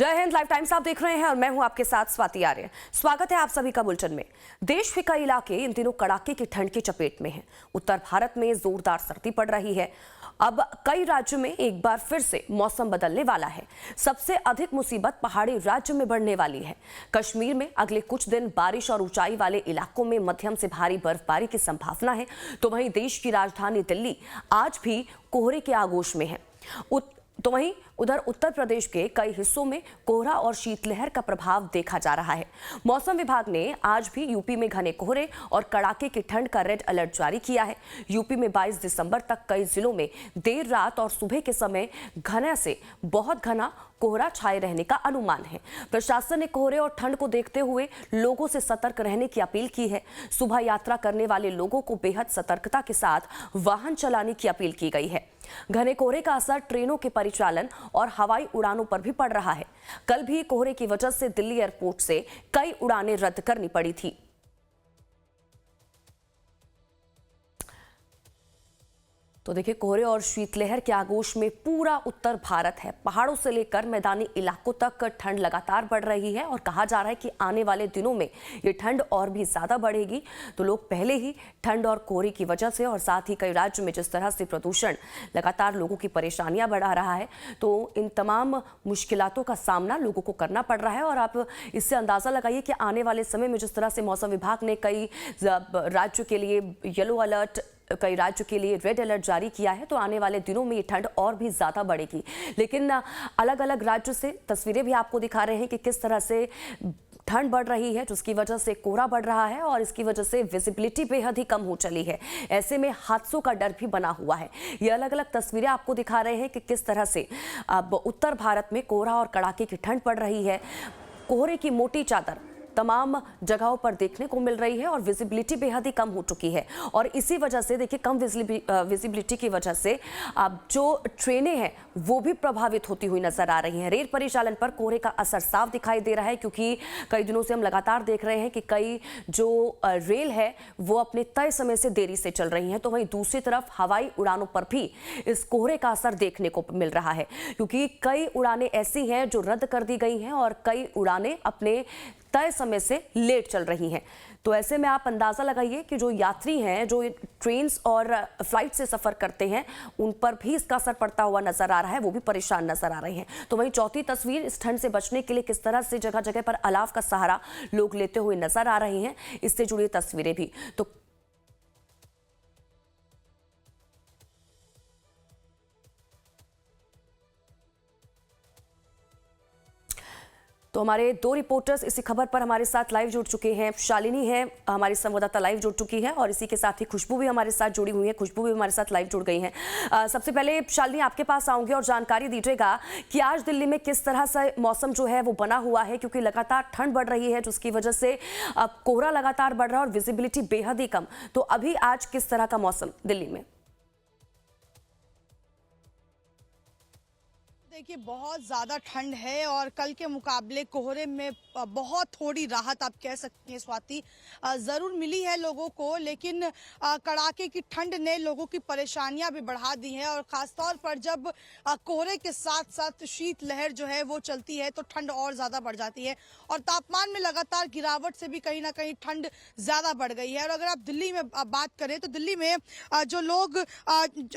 जय Hind. Live times आप देख रहे हैं और मैं हूं आपके साथ स्वाति आर्य। स्वागत है आप सभी का बुलेटिन में। देश के कई इलाके इन दिनों कड़ाके की ठंड की चपेट में हैं। उत्तर भारत में जोरदार सर्दी पड़ रही है। अब कई राज्यों में एक बार फिर से मौसम बदलने वाला है। सबसे अधिक मुसीबत पहाड़ी राज्य में बढ़ने वाली है। कश्मीर में अगले कुछ दिन बारिश और ऊंचाई वाले इलाकों में मध्यम से भारी बर्फबारी की संभावना है। तो वहीं देश की राजधानी दिल्ली आज भी कोहरे के आगोश में है। तो वहीं उधर उत्तर प्रदेश के कई हिस्सों में कोहरा और शीतलहर का प्रभाव देखा जा रहा है। मौसम विभाग ने आज भी यूपी में घने कोहरे और कड़ाके की ठंड का रेड अलर्ट जारी किया है। यूपी में 22 दिसंबर तक कई जिलों में देर रात और सुबह के समय घना से बहुत घना कोहरा छाए रहने का अनुमान है। प्रशासन ने कोहरे और ठंड को देखते हुए लोगों से सतर्क रहने की अपील की है। सुबह यात्रा करने वाले लोगों को बेहद सतर्कता के साथ वाहन चलाने की अपील की गई है। घने कोहरे का असर ट्रेनों के परिचालन और हवाई उड़ानों पर भी पड़ रहा है। कल भी कोहरे की वजह से दिल्ली एयरपोर्ट से कई उड़ानें रद्द करनी पड़ी थी। तो देखिए, कोहरे और शीतलहर के आगोश में पूरा उत्तर भारत है। पहाड़ों से लेकर मैदानी इलाकों तक ठंड लगातार बढ़ रही है और कहा जा रहा है कि आने वाले दिनों में ये ठंड और भी ज्यादा बढ़ेगी। तो लोग पहले ही ठंड और कोहरे की वजह से और साथ ही कई राज्यों में जिस तरह से प्रदूषण लगातार लोगों की परेशानियां बढ़ा रहा है, तो इन तमाम मुश्किलातों का सामना लोगों को करना पड़ रहा है। और आप इससे अंदाजा लगाइए कि आने वाले समय में जिस तरह से मौसम विभाग ने कई राज्यों के लिए येलो अलर्ट, कई राज्यों के लिए रेड अलर्ट जारी किया है, तो आने वाले दिनों में ये ठंड और भी ज्यादा बढ़ेगी। लेकिन अलग अलग राज्यों से तस्वीरें भी आपको दिखा रहे हैं कि किस तरह से ठंड बढ़ रही है, जिसकी वजह से कोहरा बढ़ रहा है और इसकी वजह से विजिबिलिटी बेहद ही कम हो चली है। ऐसे में हादसों का डर भी बना हुआ है। ये अलग अलग तस्वीरें आपको दिखा रहे हैं कि किस तरह से अब उत्तर भारत में कोहरा और कड़ाके की ठंड पड़ रही है। कोहरे की मोटी चादर तमाम जगहों पर देखने को मिल रही है और विजिबिलिटी बेहद ही कम हो चुकी है। और इसी वजह से देखिए, कम विजिबिलिटी की वजह से अब जो ट्रेनें हैं वो भी प्रभावित होती हुई नजर आ रही हैं। रेल परिचालन पर कोहरे का असर साफ दिखाई दे रहा है, क्योंकि कई दिनों से हम लगातार देख रहे हैं कि कई जो रेल है वो अपने तय समय से देरी से चल रही हैं। तो वहीं दूसरी तरफ हवाई उड़ानों पर भी इस कोहरे का असर देखने को मिल रहा है, क्योंकि कई उड़ानें ऐसी हैं जो रद्द कर दी गई हैं और कई उड़ानें अपने तय समय से लेट चल रही हैं। तो ऐसे में आप अंदाजा लगाइए कि जो यात्री हैं, जो ट्रेन और फ्लाइट से सफर करते हैं, उन पर भी इसका असर पड़ता हुआ नजर आ रहा है। वो भी परेशान नजर आ रहे हैं। तो वहीं चौथी तस्वीर, इस ठंड से बचने के लिए किस तरह से जगह जगह पर अलाव का सहारा लोग लेते हुए नजर आ रहे हैं, इससे जुड़ी तस्वीरें भी। तो हमारे दो रिपोर्टर्स इसी खबर पर हमारे साथ लाइव जुड़ चुके हैं। शालिनी है हमारी संवाददाता, लाइव जुड़ चुकी है, और इसी के साथ ही खुशबू भी हमारे साथ जुड़ी हुई है। खुशबू भी हमारे साथ लाइव जुड़ गई हैं। सबसे पहले शालिनी, आपके पास आऊंगी और जानकारी दीजिएगा कि आज दिल्ली में किस तरह से मौसम जो है वो बना हुआ है, क्योंकि लगातार ठंड बढ़ रही है जिसकी वजह से कोहरा लगातार बढ़ रहा है और विजिबिलिटी बेहद ही कम। तो अभी आज किस तरह का मौसम दिल्ली में? देखिए, बहुत ज़्यादा ठंड है और कल के मुकाबले कोहरे में बहुत थोड़ी राहत आप कह सकती हैं स्वाति ज़रूर मिली है लोगों को, लेकिन कड़ाके की ठंड ने लोगों की परेशानियां भी बढ़ा दी हैं। और ख़ासतौर पर जब कोहरे के साथ साथ शीतलहर जो है वो चलती है तो ठंड और ज़्यादा बढ़ जाती है और तापमान में लगातार गिरावट से भी कहीं ना कहीं ठंड ज़्यादा बढ़ गई है। और अगर आप दिल्ली में बात करें तो दिल्ली में जो लोग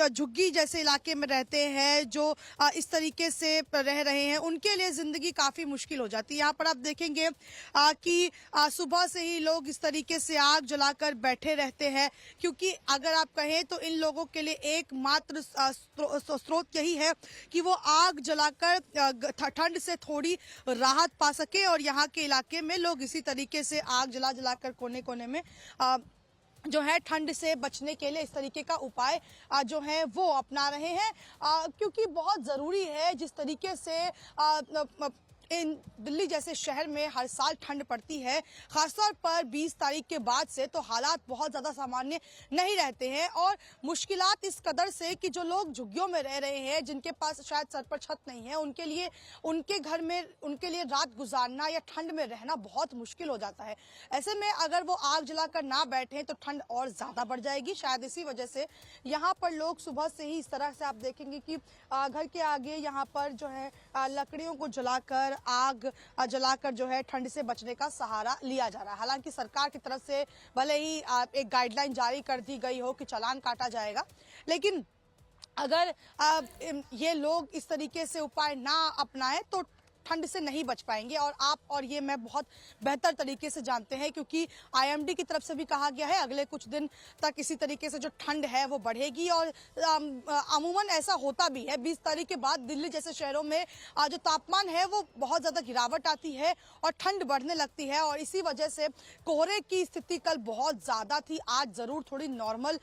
झुग्गी जैसे इलाके में रहते हैं, जो इस तरीके से रह रहे हैं, उनके लिए जिंदगी काफी मुश्किल हो जाती है। यहाँ पर आप देखेंगे कि सुबह से ही लोग इस तरीके से आग जलाकर बैठे रहते हैं, क्योंकि अगर आप कहें तो इन लोगों के लिए एकमात्र स्रोत यही है कि वो आग जलाकर ठंड से थोड़ी राहत पा सके। और यहाँ के इलाके में लोग इसी तरीके से आग जलाकर कोने कोने में जो है ठंड से बचने के लिए इस तरीके का उपाय जो है वो अपना रहे हैं, क्योंकि बहुत ज़रूरी है। जिस तरीके से इन दिल्ली जैसे शहर में हर साल ठंड पड़ती है, खासतौर पर 20 तारीख के बाद से तो हालात बहुत ज़्यादा सामान्य नहीं रहते हैं और मुश्किलात इस कदर से कि जो लोग झुग्गियों में रह रहे हैं, जिनके पास शायद सर पर छत नहीं है, उनके लिए उनके घर में उनके लिए रात गुजारना या ठंड में रहना बहुत मुश्किल हो जाता है। ऐसे में अगर वो आग जलाकर ना बैठें तो ठंड और ज़्यादा बढ़ जाएगी। शायद इसी वजह से यहाँ पर लोग सुबह से ही इस तरह से आप देखेंगे कि घर के आगे यहाँ पर जो है लकड़ियों को जलाकर पर आग जलाकर जो है ठंड से बचने का सहारा लिया जा रहा है। हालांकि सरकार की तरफ से भले ही एक गाइडलाइन जारी कर दी गई हो कि चालान काटा जाएगा, लेकिन अगर ये लोग इस तरीके से उपाय ना अपनाएं तो ठंड से नहीं बच पाएंगे। और आप और ये मैं बहुत बेहतर तरीके से जानते हैं, क्योंकि आईएमडी की तरफ से भी कहा गया है अगले कुछ दिन तक इसी तरीके से जो ठंड है वो बढ़ेगी। और अमूमन ऐसा होता भी है, 20 तारीख के बाद दिल्ली जैसे शहरों में जो तापमान है वो बहुत ज़्यादा गिरावट आती है और ठंड बढ़ने लगती है। और इसी वजह से कोहरे की स्थिति कल बहुत ज़्यादा थी, आज ज़रूर थोड़ी नॉर्मल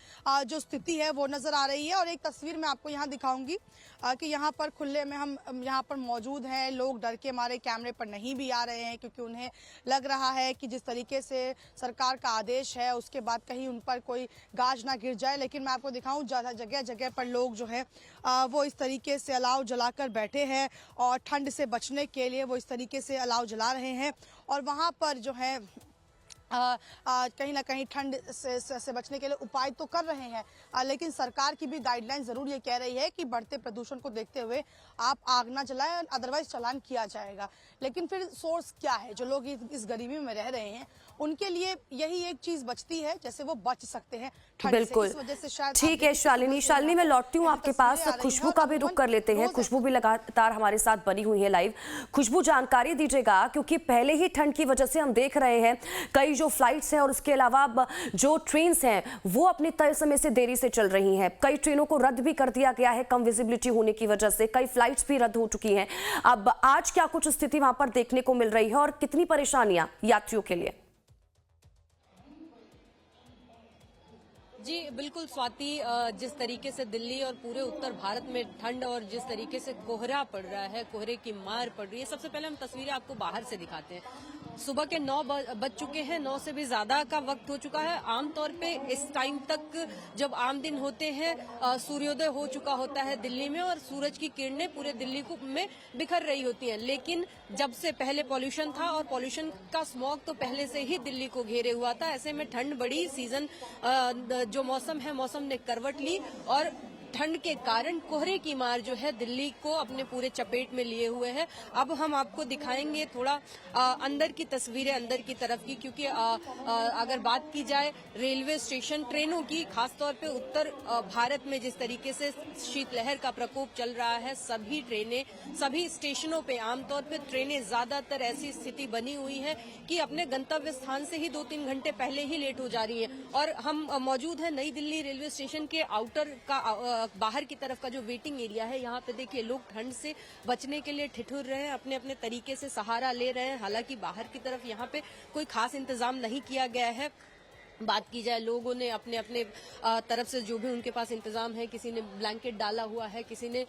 जो स्थिति है वो नज़र आ रही है। और एक तस्वीर मैं आपको यहाँ दिखाऊंगी कि यहाँ पर खुले में हम यहाँ पर मौजूद हैं। लोग डर के मारे कैमरे पर नहीं भी आ रहे हैं, क्योंकि उन्हें लग रहा है कि जिस तरीके से सरकार का आदेश है उसके बाद कहीं उन पर कोई गाज ना गिर जाए। लेकिन मैं आपको दिखाऊं जगह जगह पर लोग जो है वो इस तरीके से अलाव जलाकर बैठे हैं और ठंड से बचने के लिए वो इस तरीके से अलाव जला रहे हैं। और वहाँ पर जो है कहीं ना कहीं ठंड से बचने के लिए उपाय तो कर रहे हैं, लेकिन सरकार की भी गाइडलाइन जरूर ये कह रही है कि बढ़ते प्रदूषण को देखते हुए आप आग ना जलाएं, अदरवाइज चालान किया जाएगा। लेकिन फिर सोर्स क्या है? जो लोग इस गरीबी में रह रहे हैं उनके लिए यही एक चीज बचती है जैसे वो बच सकते हैं ठंड बिल्कुल। से। इस वजह से शायद ठीक है शालिनी, मैं लौटती हूँ आपके पास। खुशबू का भी रुख कर लेते हैं। खुशबू भी लगातार हमारे साथ बनी हुई है लाइव। खुशबू, जानकारी दीजिएगा, क्योंकि पहले ही ठंड की वजह से हम देख रहे हैं कई जो फ्लाइट्स हैं और उसके अलावा जो ट्रेन्स हैं वो अपने तय समय से देरी से चल रही हैं। कई ट्रेनों को रद्द भी कर दिया गया है कम विजिबिलिटी होने की वजह से, कई फ्लाइट्स भी रद्द हो चुकी हैं। अब आज क्या कुछ स्थिति वहां पर देखने को मिल रही है और कितनी परेशानियां यात्रियों के लिए? जी बिल्कुल स्वाति, जिस तरीके से दिल्ली और पूरे उत्तर भारत में ठंड और जिस तरीके से कोहरा पड़ रहा है, कोहरे की मार पड़ रही है, सबसे पहले हम तस्वीरें आपको बाहर से दिखाते हैं। सुबह के 9 बज चुके हैं, 9 से भी ज्यादा का वक्त हो चुका है। आमतौर पे इस टाइम तक जब आम दिन होते हैं सूर्योदय हो चुका होता है दिल्ली में और सूरज की किरणें पूरे दिल्ली को में बिखर रही होती हैं। लेकिन जब से पहले पॉल्यूशन था और पॉल्यूशन का स्मॉग तो पहले से ही दिल्ली को घेरे हुआ था, ऐसे में ठंड बढ़ी। सीजन जो मौसम है, मौसम ने करवट ली और ठंड के कारण कोहरे की मार जो है दिल्ली को अपने पूरे चपेट में लिए हुए है। अब हम आपको दिखाएंगे थोड़ा अंदर की तस्वीरें अंदर की तरफ की, क्योंकि अगर बात की जाए रेलवे स्टेशन ट्रेनों की, खासतौर पे उत्तर भारत में जिस तरीके से शीतलहर का प्रकोप चल रहा है, सभी ट्रेनें सभी स्टेशनों पे आमतौर पे ट्रेनें ज्यादातर ऐसी स्थिति बनी हुई है कि अपने गंतव्य स्थान से ही 2-3 घंटे पहले ही लेट हो जा रही है। और हम मौजूद हैं नई दिल्ली रेलवे स्टेशन के आउटर का बाहर की तरफ का जो वेटिंग एरिया है। यहाँ पे देखिए लोग ठंड से बचने के लिए ठिठुर रहे हैं, अपने अपने तरीके से सहारा ले रहे हैं। हालांकि बाहर की तरफ यहाँ पे कोई खास इंतजाम नहीं किया गया है। बात की जाए, लोगों ने अपने अपने तरफ से जो भी उनके पास इंतजाम है, किसी ने ब्लैंकेट डाला हुआ है, किसी ने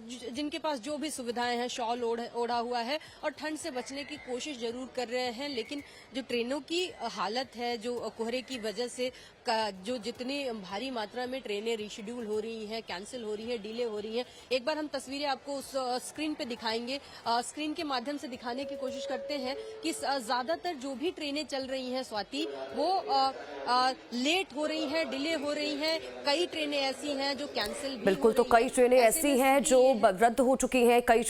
जिनके पास जो भी सुविधाएं हैं शॉल ओढ़ा हुआ है और ठंड से बचने की कोशिश जरूर कर रहे हैं। लेकिन जो ट्रेनों की हालत है, जो कोहरे की वजह से जो जितनी भारी मात्रा में ट्रेनें रिशेड्यूल हो रही हैं, कैंसिल हो रही है, डिले हो रही हैं, एक बार हम तस्वीरें आपको उस स्क्रीन पे दिखाएंगे। स्क्रीन के माध्यम से दिखाने की कोशिश करते हैं कि ज्यादातर जो भी ट्रेनें चल रही हैं स्वाति, वो लेट हो रही हैं, डिले हो रही हैं। कई ट्रेनें ऐसी हैं जो कैंसिल भी बिल्कुल, तो कई ट्रेनें ऐसी हैं जो रद्द हो चुकी हैं, कई